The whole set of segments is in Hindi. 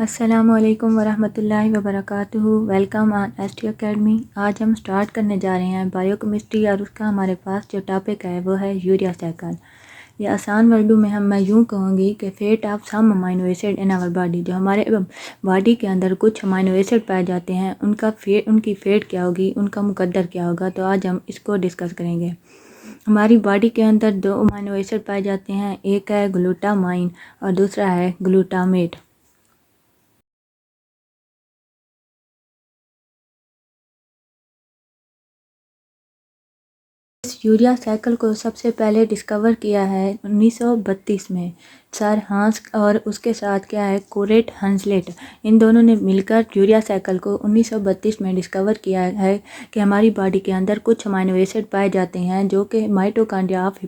अस्सलामुअलैकुम वरहमतुल्लाहि वबरकातुहू। Welcome on ST academy. आज हम स्टार्ट करने जा रहे हैं बायोकेमिस्ट्री और उसका हमारे पास जो टॉपिक है वो है यूरिया साइकिल। ये आसान वर्डों में मैं यूँ कहूँगी कि fate of some amino acid in our body, जो हमारे बॉडी के अंदर कुछ अमाइनो एसिड पाए जाते हैं उनकी फेट क्या होगी, उनका मुकद्दर क्या होगा। तो आज हम इसको डिस्कस करेंगे। हमारी बॉडी के अंदर दो अमाइनो एसिड पाए जाते हैं, एक है ग्लूटामाइन और दूसरा है ग्लूटामेट। इस यूरिया साइकिल को सबसे पहले डिस्कवर किया है 1932 में सर हांस और उसके साथ क्या है कोरेट हंसलेट। इन दोनों ने मिलकर यूरिया साइकिल को 1932 में डिस्कवर किया है कि हमारी बॉडी के अंदर कुछ अमाइनो एसिड पाए जाते हैं जो कि माइटोकॉन्ड्रिया ऑफ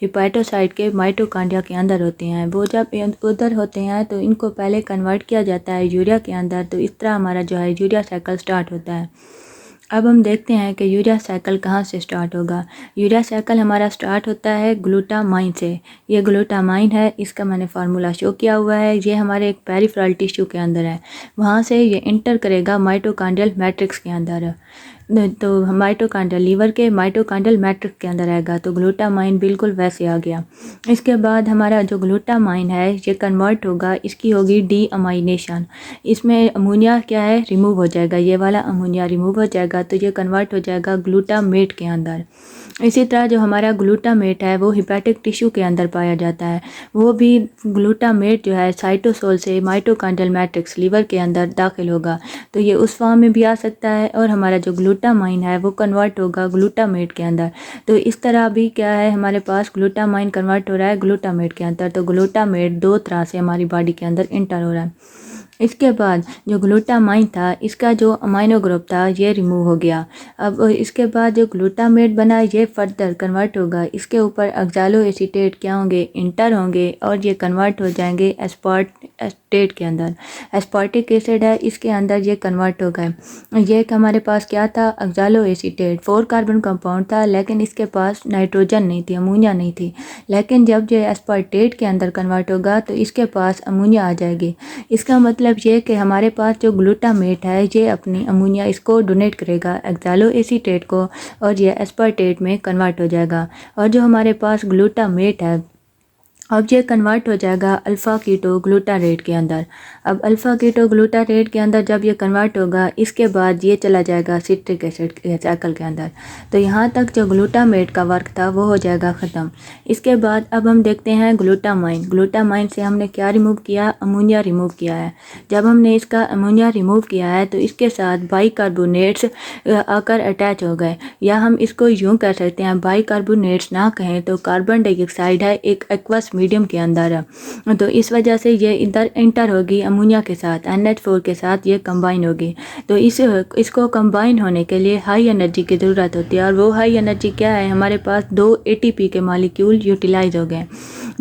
हिपैटोसाइट के माइटोकॉन्ड्रिया के अंदर होते हैं। वो जब उधर होते हैं तो इनको पहले कन्वर्ट किया जाता है यूरिया के अंदर। तो इस तरह हमारा जो है यूरिया साइकिल स्टार्ट होता है। अब हम देखते हैं कि यूरिया साइकिल कहाँ से स्टार्ट होगा। यूरिया साइकिल हमारा स्टार्ट होता है ग्लूटामाइन से। ये ग्लूटामाइन है, इसका मैंने फार्मूला शो किया हुआ है। ये हमारे एक पेरिफेरल टिश्यू के अंदर है, वहाँ से ये इंटर करेगा माइटोकॉन्ड्रियल मैट्रिक्स के अंदर। तो माइटोकॉन्ड्रियल लीवर के माइटोकॉन्ड्रियल मैट्रिक्स के अंदर आएगा। तो ग्लूटामाइन बिल्कुल वैसे आ गया। इसके बाद हमारा जो ग्लूटामाइन है ये कन्वर्ट होगा, इसकी होगी डी अमाइनेशन। इसमें अमोनिया क्या है रिमूव हो जाएगा, ये वाला अमोनिया रिमूव हो जाएगा। तो ये कन्वर्ट हो जाएगा ग्लूटामेट के अंदर। इसी तरह जो हमारा ग्लूटामेट है वो हिपैटिक टिश्यू के अंदर पाया जाता है। वो भी ग्लूटामेट जो है साइटोसोल से माइटोकॉन्ड्रियल मैट्रिक्स लीवर के अंदर दाखिल होगा। तो ये उस फॉर्म में भी आ सकता है और हमारा जो ग्लूटामाइन है वो कन्वर्ट होगा ग्लूटामेट के अंदर। तो इस तरह भी क्या है हमारे पास ग्लूटामाइन कन्वर्ट हो रहा है ग्लूटामेट के अंदर। तो ग्लूटामेट दो तरह से हमारी बॉडी के अंदर इंटर हो रहा है। इसके बाद जो ग्लूटामाइन था इसका जो अमाइनो ग्रुप था ये रिमूव हो गया। अब इसके बाद जो ग्लूटामेट बना ये फर्दर कन्वर्ट होगा, इसके ऊपर ऑक्सैलो एसीटेट क्या होंगे इंटर होंगे और ये कन्वर्ट हो जाएंगे एस्पार्टेट के अंदर। एस्पार्टिक एसिड है इसके अंदर ये कन्वर्ट हो गए। ये हमारे पास क्या था ऑक्सैलो एसीटेट 4 कार्बन कंपाउंड था, लेकिन इसके पास नाइट्रोजन नहीं थी, अमोनिया नहीं थी। लेकिन जब ये एस्पार्टेट के अंदर कन्वर्ट होगा तो इसके पास अमोनिया आ जाएगी। इसका मतलब ये कि हमारे पास जो ग्लूटामेट है ये अपनी अमोनिया इसको डोनेट करेगा ऑक्सैलो एसीटेट को और ये एस्पार्टेट में कन्वर्ट हो जाएगा। और जो हमारे पास ग्लूटामेट है अब ये कन्वर्ट हो जाएगा अल्फ़ा कीटो ग्लूटारेट के अंदर। अब अल्फ़ा कीटो ग्लूटारेट के अंदर जब ये कन्वर्ट होगा इसके बाद ये चला जाएगा सिट्रिक एसिड साइकिल के अंदर। तो यहाँ तक जो ग्लूटामेट का वर्क था वो हो जाएगा ख़त्म। इसके बाद अब हम देखते हैं ग्लूटामाइन। ग्लूटामाइन से हमने क्या रिमूव किया, अमोनिया रिमूव किया है। जब हमने इसका अमोनिया रिमूव किया है तो इसके साथ बाइकार्बोनेट्स आकर अटैच हो गए, या हम इसको यूँ कह सकते हैं बाइकार्बोनेट्स ना कहें तो कार्बन डाइऑक्साइड है एक एक्वस मीडियम के अंदर है। तो इस वजह से ये इधर इंटर होगी अमोनिया के साथ, NH4 के साथ ये कंबाइन होगी। तो इसको कंबाइन होने के लिए हाई एनर्जी की ज़रूरत होती है। और वो हाई एनर्जी क्या है, हमारे पास 2 ATP के मॉलिक्यूल यूटिलाइज हो गए।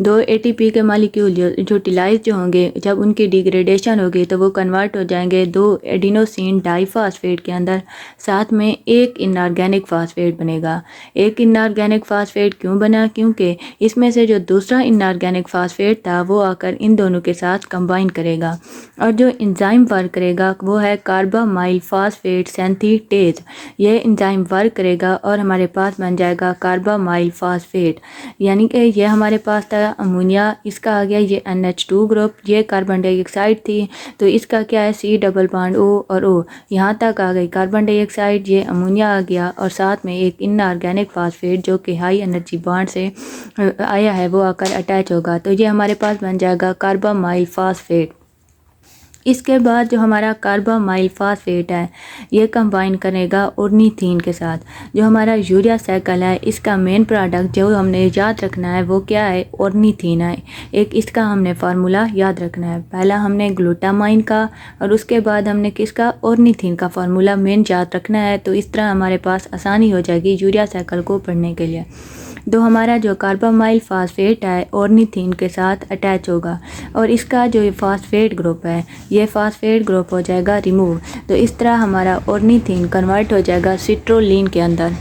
2 ATP के मॉलिक्यूल यूटिलाइज जो होंगे जब उनकी डिग्रेडेशन होगी तो वो कन्वर्ट हो जाएंगे 2 एडिनोसिन डाइफॉस्फेट के अंदर। साथ में एक इनऑर्गेनिक फास्फेट बनेगा। एक इनऑर्गेनिक फास्फेट क्यों बना, क्योंकि इसमें से जो दूसरा इनऑर्गेनिक फास्फेट था वो आकर इन दोनों के साथ कंबाइन करेगा। और जो एंजाइम वर्क करेगा वो है कार्बामाइल फास्फेट सिंथेटेज। ये एंजाइम वर्क करेगा और हमारे पास बन जाएगा कार्बामाइल फास्फेट। यानी कि ये हमारे पास था अमोनिया, इसका आ गया ये NH2 ग्रुप, ये कार्बन डाइऑक्साइड थी तो इसका क्या है C डबल बॉन्ड O और O, यहाँ तक आ गई कार्बन डाइऑक्साइड, ये अमोनिया आ गया और साथ में एक इनऑर्गेनिक फास्फेट जो कि हाई एनर्जी बॉन्ड से आया है वो आकर अटैच होगा। तो ये हमारे पास बन जाएगा कार्बामाइल फास्फेट। इसके बाद जो हमारा कार्बामाइल फास्फेट है ये कंबाइन करेगा ऑर्निथीन के साथ। जो हमारा यूरिया साइकिल है इसका मेन प्रोडक्ट जो हमने याद रखना है वो क्या है, ऑर्निथीन है। एक इसका हमने फार्मूला याद रखना है। पहला हमने ग्लूटामाइन का और उसके बाद हमने किसका, ऑर्निथीन का फार्मूला मेन याद रखना है। तो इस तरह हमारे पास आसानी हो जाएगी यूरिया साइकिल को पढ़ने के लिए। तो हमारा जो कार्बामाइल फास्फेट है ऑर्निथीन के साथ अटैच होगा और इसका जो फास्फेट ग्रुप है ये फास्फेट ग्रुप हो जाएगा रिमूव। तो इस तरह हमारा ऑर्निथीन कन्वर्ट हो जाएगा सिट्रोलिन के अंदर।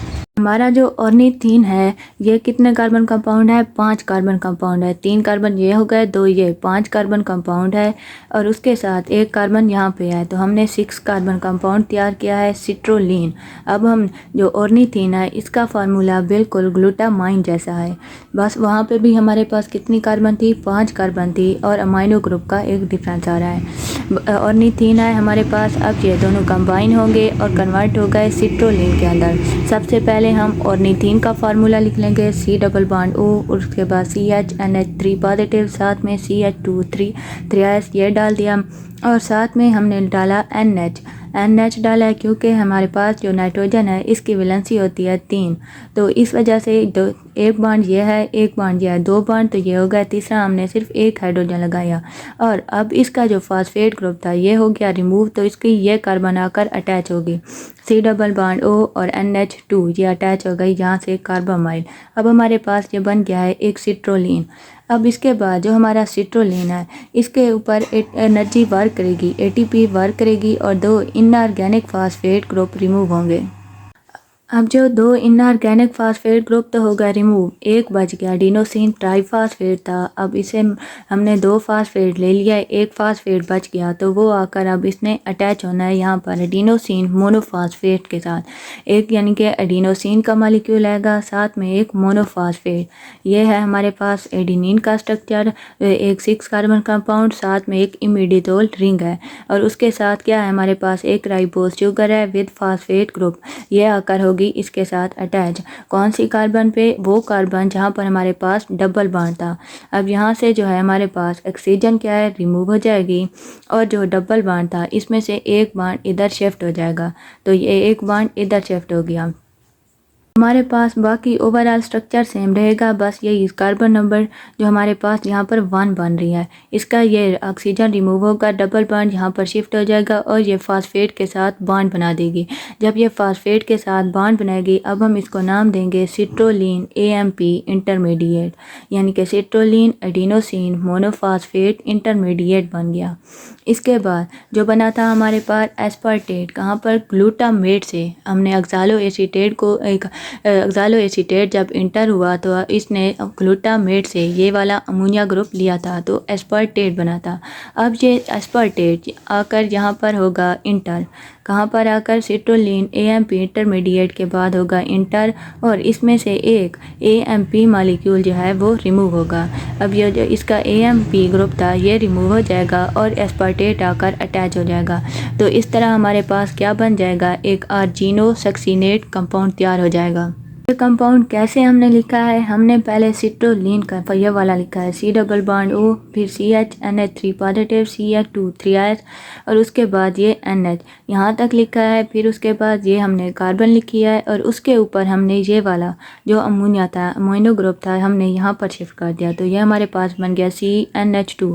हमारा जो ऑर्निथीन है ये कितने कार्बन कंपाउंड है, 5 कार्बन कंपाउंड है। 3 कार्बन ये हो गए, 2 ये, 5 कार्बन कंपाउंड है और उसके साथ 1 कार्बन यहाँ पे है, तो हमने 6 कार्बन कंपाउंड तैयार किया है, सिट्रोलीन। अब हम जो ऑर्निथीन है इसका फार्मूला बिल्कुल ग्लूटामाइन जैसा है, बस वहाँ पे भी हमारे पास कितनी कार्बन थी, 5 कार्बन थी और अमाइनो ग्रुप का एक डिफरेंस आ रहा है। ऑर्निथीन है हमारे पास, अब ये दोनों कंबाइन होंगे और कन्वर्ट हो गए सिट्रोलीन के अंदर। सबसे पहले हम ऑर्निथीन का फार्मूला लिख लेंगे, C डबल बॉन्ड O और उसके बाद CHNH3 पॉजिटिव, साथ में CH2 3S ये डाल दिया और साथ में हमने डाला NH डाला है क्योंकि हमारे पास जो नाइट्रोजन है इसकी वैलेंसी होती है 3, तो इस वजह से एक बॉन्ड ये है, एक बॉन्ड ये है, 2 बॉन्ड तो ये हो गया, तीसरा हमने सिर्फ एक हाइड्रोजन लगाया और अब इसका जो फॉस्फेट ग्रुप था ये हो गया रिमूव, तो इसकी ये कार्बन आकर अटैच होगी, C डबल बॉन्ड O और NH2 ये अटैच हो गई यहाँ से कार्बामाइल। अब हमारे पास ये बन गया है एक सिट्रोलीन। अब इसके बाद जो हमारा सिट्रोलीन है इसके ऊपर एनर्जी वर्क करेगी, ATP वर्क करेगी और 2 इनऑर्गेनिक फास्फेट ग्रुप रिमूव होंगे। अब जो 2 इनऑर्गेनिक फास्फेट ग्रुप तो होगा रिमूव, एक बच गया एडिनोसिन ट्राइफास्फेट था, अब इसे हमने 2 फास्फेट ले लिया, एक फास्फेट बच गया तो वो आकर अब इसने अटैच होना है यहाँ पर एडिनोसिन मोनोफास्फेट के साथ, एक यानी कि एडिनोसिन का मॉलिक्यूल आएगा साथ में एक मोनोफास्फेट। ये है हमारे पास एडिनिन का स्ट्रक्चर, एक 6 कार्बन कंपाउंड, साथ में एक इमिडिजोल रिंग है और उसके साथ क्या है हमारे पास एक राइबोस शुगर है विद फास्फेट ग्रुप, ये आकर होगी इसके साथ अटैच। कौन सी कार्बन पे, वो कार्बन जहाँ पर हमारे पास डबल बॉन्ड था। अब यहाँ से जो है हमारे पास ऑक्सीजन क्या है रिमूव हो जाएगी और जो डबल बॉन्ड था इसमें से एक बॉन्ड इधर शिफ्ट हो जाएगा, तो ये एक बॉन्ड इधर शिफ्ट हो गया। हमारे पास बाकी ओवरऑल स्ट्रक्चर सेम रहेगा, बस यही कार्बन नंबर जो हमारे पास यहाँ पर 1 बन रही है, इसका ये ऑक्सीजन रिमूव होगा, डबल बॉन्ड यहाँ पर शिफ्ट हो जाएगा और ये फास्फेट के साथ बॉन्ड बना देगी। जब ये फास्फेट के साथ बॉन्ड बनाएगी अब हम इसको नाम देंगे सिट्रोलीन AMP इंटरमीडिएट, यानी कि सिट्रोलीन एडिनोसिन मोनोफास्फेट इंटरमीडिएट बन गया। इसके बाद जो बना था हमारे पास एस्पार्टेट, कहाँ पर, ग्लूटामेट से हमने ऑक्सालो एसीटेट को ऑक्सालो एसीटेट जब इंटर हुआ तो इसने ग्लूटामेट से ये वाला अमोनिया ग्रुप लिया था तो एस्पार्टेट बना था। अब ये एस्पार्टेट आकर यहाँ पर होगा इंटर, कहाँ पर आकर सिट्रोलीन AMP इंटरमीडिएट के बाद होगा इंटर और इसमें से एक AMP मॉलिक्यूल जो है वो रिमूव होगा। अब ये जो इसका AMP ग्रुप था ये रिमूव हो जाएगा और एस्पार्टेट आकर अटैच हो जाएगा, तो इस तरह हमारे पास क्या बन जाएगा, एक आर्जिनो सक्सीनेट कंपाउंड तैयार हो जाएगा। ये कंपाउंड कैसे हमने लिखा है, हमने पहले सिट्रोलीन का ये वाला लिखा है, C डबल बॉन्ड O, फिर CHNH3 पॉजिटिव, CH2 3S और उसके बाद ये NH यहाँ तक लिखा है, फिर उसके बाद ये हमने कार्बन लिखी है और उसके ऊपर हमने ये वाला जो अमोनिया था अमीनो ग्रुप था हमने यहाँ पर शिफ्ट कर दिया, तो ये हमारे पास बन गया CNH2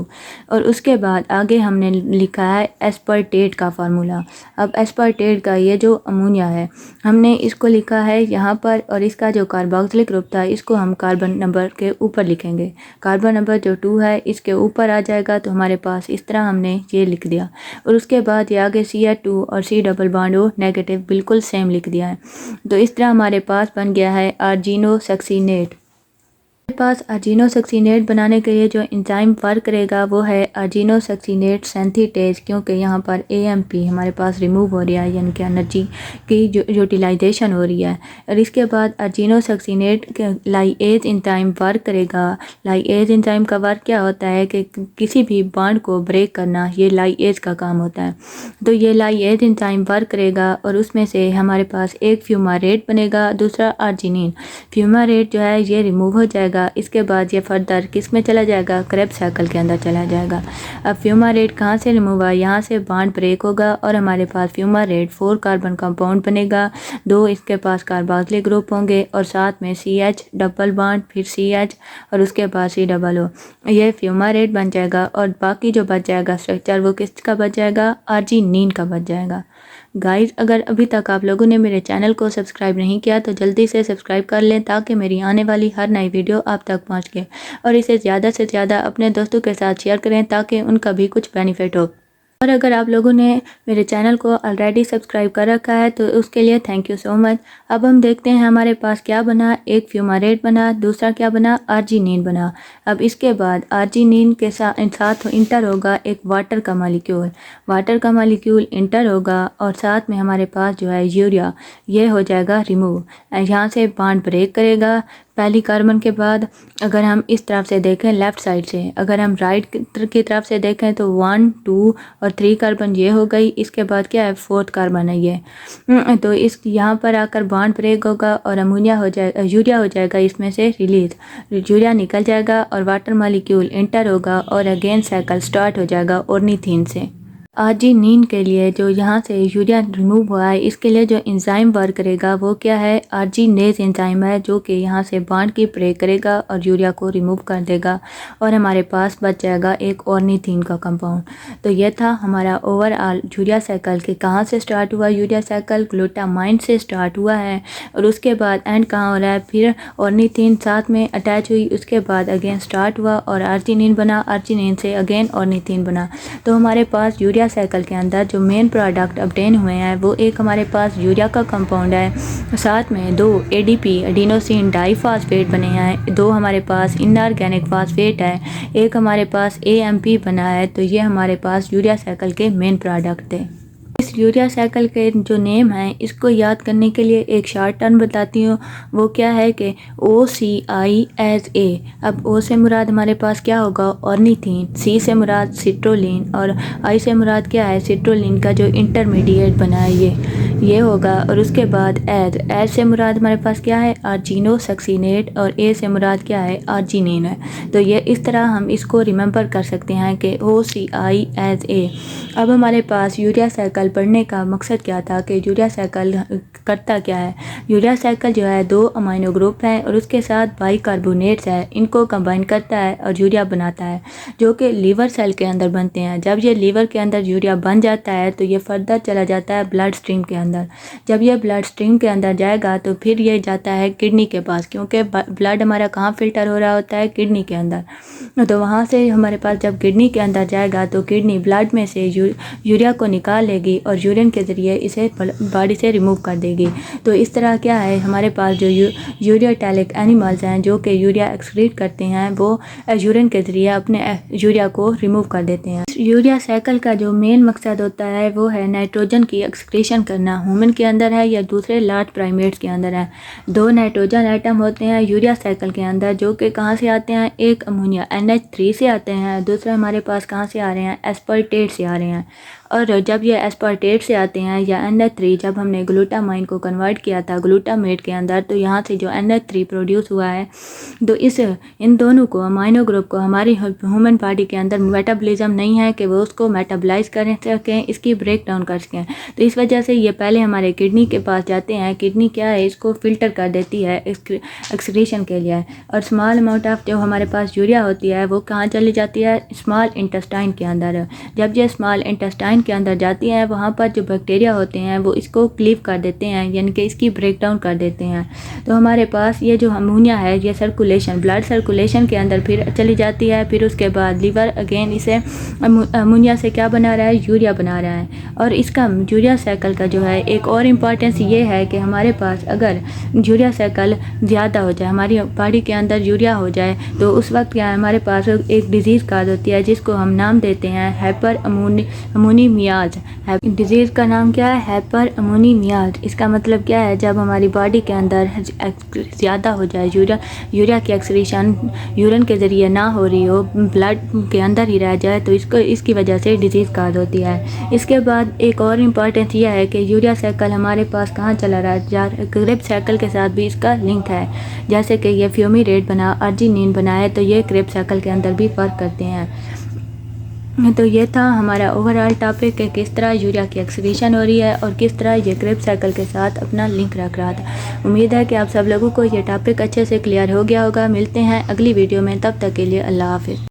और उसके बाद आगे हमने लिखा है एस्पार्टेट का फार्मूला। अब एस्पार्टेट का ये जो अमोनिया है हमने इसको लिखा है यहाँ पर और इसका जो कार्बोक्सिलिक ग्रुप था इसको हम कार्बन नंबर के ऊपर लिखेंगे, कार्बन नंबर जो 2 है इसके ऊपर आ जाएगा, तो हमारे पास इस तरह हमने ये लिख दिया और उसके बाद ये आगे CH2 और C double bond O negative बिल्कुल सेम लिख दिया है, तो इस तरह हमारे पास बन गया है आर्जिनो सक्सीनेट। हमारे पास आर्जिनो सक्सीनेट बनाने के लिए जो एंजाइम वर्क करेगा वो है आर्जिनो सक्सीनेट सिंथेटेज, क्योंकि यहाँ पर AMP हमारे पास रिमूव हो रहा है यानी कि एनर्जी की जो यूटिलाइजेशन हो रही है और इसके बाद आर्जिनो सक्सीनेट लाइएज एंजाइम वर्क करेगा। लाइएज एंजाइम का वर्क क्या होता है कि किसी भी बॉन्ड को ब्रेक करना, ये लाइएज का काम होता है, तो ये लाइएज एंजाइम वर्क करेगा और उसमें से हमारे पास एक फ्यूमारेट बनेगा, दूसरा आर्जिनिन। फ्यूमारेट जो है ये रिमूव हो जाएगा, इसके बाद ये फर्दर किस में चला जाएगा, क्रेब्स साइकिल के अंदर चला जाएगा। अब फ्यूमारेट कहाँ से रिमूव हुआ, यहाँ से बॉन्ड ब्रेक होगा और हमारे पास फ्यूमारेट 4 कार्बन कंपाउंड बनेगा, 2 इसके पास कार्बोक्सिलिक ग्रुप होंगे और साथ में CH डबल बॉन्ड, फिर CH और उसके बाद C डबल O, ये फ्यूमारेट बन जाएगा और बाकी जो बच जाएगा स्ट्रक्चर वो किसका बच जाएगा, आर्जिनिन का बच जाएगा। गाइस अगर अभी तक आप लोगों ने मेरे चैनल को सब्सक्राइब नहीं किया तो जल्दी से सब्सक्राइब कर लें ताकि मेरी आने वाली हर नई वीडियो आप तक पहुंच के और इसे ज़्यादा से ज़्यादा अपने दोस्तों के साथ शेयर करें ताकि उनका भी कुछ बेनिफिट हो। और अगर आप लोगों ने मेरे चैनल को ऑलरेडी सब्सक्राइब कर रखा है तो उसके लिए थैंक यू सो मच। अब हम देखते हैं हमारे पास क्या बना। एक फ्यूमारेट बना, दूसरा क्या बना, आर्जिनिन बना। अब इसके बाद आर्जिनिन के साथ इंटर होगा एक वाटर का मॉलिक्यूल, वाटर का मॉलिक्यूल इंटर होगा और साथ में हमारे पास जो है यूरिया, ये हो जाएगा रिमूव। यहाँ से बॉन्ड ब्रेक करेगा पहली कार्बन के बाद। अगर हम इस तरफ से देखें लेफ़्ट साइड से, अगर हम राइट की तरफ से देखें तो 1, 2 और 3 कार्बन ये हो गई। इसके बाद क्या है, 4th कार्बन है ये। तो इस यहाँ पर आकर बॉन्ड ब्रेक होगा और अमोनिया हो जाएगा, यूरिया हो जाएगा इसमें से रिलीज, यूरिया निकल जाएगा और वाटर मॉलिक्यूल इंटर होगा और अगेन साइकिल स्टार्ट हो जाएगा ऑर्निथीन से। आर्जिनिन के लिए जो यहाँ से यूरिया रिमूव हुआ है, इसके लिए जो एंजाइम वर्क करेगा वो क्या है, आर्जिनेज एंजाइम है, जो कि यहाँ से बॉन्ड की ब्रेक करेगा और यूरिया को रिमूव कर देगा और हमारे पास बच जाएगा एक ऑर्निथीन का कंपाउंड। तो ये था हमारा ओवरऑल यूरिया साइकिल के कहाँ से स्टार्ट हुआ। यूरिया साइकिल ग्लूटामाइन से स्टार्ट हुआ है और उसके बाद एंड कहाँ हो रहा है, फिर ऑर्निथीन साथ में अटैच हुई, उसके बाद अगेन स्टार्ट हुआ और आर्जिनिन बना, आर्जिनिन से अगेन ऑर्निथीन बना। तो हमारे पास यूरिया साइकिल के अंदर जो मेन प्रोडक्ट ऑब्टेन हुए हैं वो एक हमारे पास यूरिया का कंपाउंड है, साथ में 2 ADP एडिनोसिन डाइफॉस्फेट बने हैं, 2 हमारे पास इनऑर्गेनिक फॉस्फेट है, एक हमारे पास AMP बना है। तो ये हमारे पास यूरिया साइकिल के मेन प्रोडक्ट थे। इस यूरिया साइकिल के जो नेम है इसको याद करने के लिए एक शॉर्ट टर्म बताती हूँ, वो क्या है कि OCIAS। अब O से मुराद हमारे पास क्या होगा, ऑर्निथीन, C से मुराद सिट्रोलिन और I से मुराद क्या है, सिट्रोलिन का जो इंटरमीडिएट बना है ये होगा। और उसके बाद एज से मुराद हमारे पास क्या है, आर्जिनोसक्सीनेट और A से मुराद क्या है, आर्जिनिन है। तो ये इस तरह हम इसको रिमेंबर कर सकते हैं कि OCIAS। अब हमारे पास यूरिया साइकिल पढ़ने का मकसद क्या था कि यूरिया साइकिल करता क्या है। यूरिया साइकिल जो है 2 अमाइनो ग्रुप हैं और उसके साथ बाइकार्बोनेट्स है, इनको कंबाइन करता है और यूरिया बनाता है, जो कि लीवर सेल के अंदर बनते हैं। जब ये लीवर के अंदर यूरिया बन जाता है तो ये फर्दर चला जाता है ब्लड स्ट्रीम के अंदर। जब ये ब्लड स्ट्रीम के अंदर जाएगा तो फिर ये जाता है किडनी के पास, क्योंकि ब्लड हमारा कहाँ फिल्टर हो रहा होता है, किडनी के अंदर। तो वहाँ से हमारे पास जब किडनी के अंदर जाएगा तो किडनी ब्लड में से यूरिया को निकाल लेगी और यूरिन के ज़रिए इसे बॉडी से रिमूव कर देगी। तो इस तरह क्या है, हमारे पास जो यूरियाटैलिक एनिमल्स हैं जो कि यूरिया एक्सक्रीट करते हैं, वो यूरिन के ज़रिए अपने यूरिया को रिमूव कर देते हैं। यूरिया साइकिल का जो मेन मकसद होता है वो है नाइट्रोजन की एक्सक्रीशन करना। ह्यूमन के अंदर है या दूसरे लार्ज प्राइमेट्स के अंदर है, 2 नाइट्रोजन आइटम होते हैं यूरिया साइकिल के अंदर, जो कि कहाँ से आते हैं, एक अमोनिया NH3 से आते हैं, दूसरा हमारे पास कहाँ से आ रहे हैं, एस्पर्टेट से आ रहे हैं। और जब ये एस्पार्टेट से आते हैं या NH3, जब हमने ग्लूटामाइन को कन्वर्ट किया था ग्लूटामेट के अंदर, तो यहाँ से जो NH3 प्रोड्यूस हुआ है, तो इन दोनों को, अमाइनो ग्रुप को, हमारी ह्यूमन बॉडी के अंदर मेटाबॉलिज्म नहीं है कि वो उसको मेटाबलाइज कर सकें, इसकी ब्रेक डाउन कर सकें। तो इस वजह से ये पहले हमारे किडनी के पास जाते हैं। किडनी क्या है, इसको फिल्टर कर देती है एक्सक्रीशन के लिए, और स्मॉल अमाउंट ऑफ जो हमारे पास यूरिया होती है वो कहाँ चली जाती है, स्मॉल इंटेस्टाइन के अंदर। जब ये स्मॉल इंटेस्टाइन के अंदर जाती हैं, वहाँ पर जो बैक्टीरिया होते हैं वो इसको क्लीव कर देते हैं, यानी कि इसकी ब्रेक डाउन कर देते हैं। तो हमारे पास ये जो अमोनिया है ये सर्कुलेशन, ब्लड सर्कुलेशन के अंदर फिर चली जाती है। फिर उसके बाद लीवर अगेन इसे अमोनिया से क्या बना रहा है, यूरिया बना रहा है। और इसका यूरिया साइकिल का जो है एक और इम्पॉर्टेंस ये है कि हमारे पास अगर यूरिया साइकिल ज़्यादा हो जाए, हमारी बॉडी के अंदर यूरिया हो जाए, तो उस वक्त क्या है, हमारे पास एक डिजीज़ काज होती है जिसको हम नाम देते हैं हाइपर अमोनीमियाज। डिजीज़ का नाम क्या है, हाइपर अमोनीमियाज। इसका मतलब क्या है, जब हमारी बॉडी के अंदर ज़्यादा हो जाए यूरिया की एक्सक्रीशन यूरिन के ज़रिए ना हो रही हो, ब्लड के अंदर ही रह जाए, तो इसकी वजह से डिजीज़ काज होती है। इसके बाद एक और इम्पॉर्टेंस यह है कि यूरिया साइकिल हमारे पास कहाँ चला रहा है, क्रेब्स साइकिल के साथ भी इसका लिंक है। जैसे कि ये फ्यूमिरेट बना, आर्जिनिन बना है, तो ये क्रेब्स साइकिल के अंदर भी वर्क करते हैं। तो ये था हमारा ओवरऑल टॉपिक कि किस तरह यूरिया की एक्सक्रीशन हो रही है और किस तरह ये क्रेब्स साइकिल के साथ अपना लिंक रख रहा था। उम्मीद है कि आप सब लोगों को ये टॉपिक अच्छे से क्लियर हो गया होगा। मिलते हैं अगली वीडियो में, तब तक के लिए अल्लाह हाफिज़।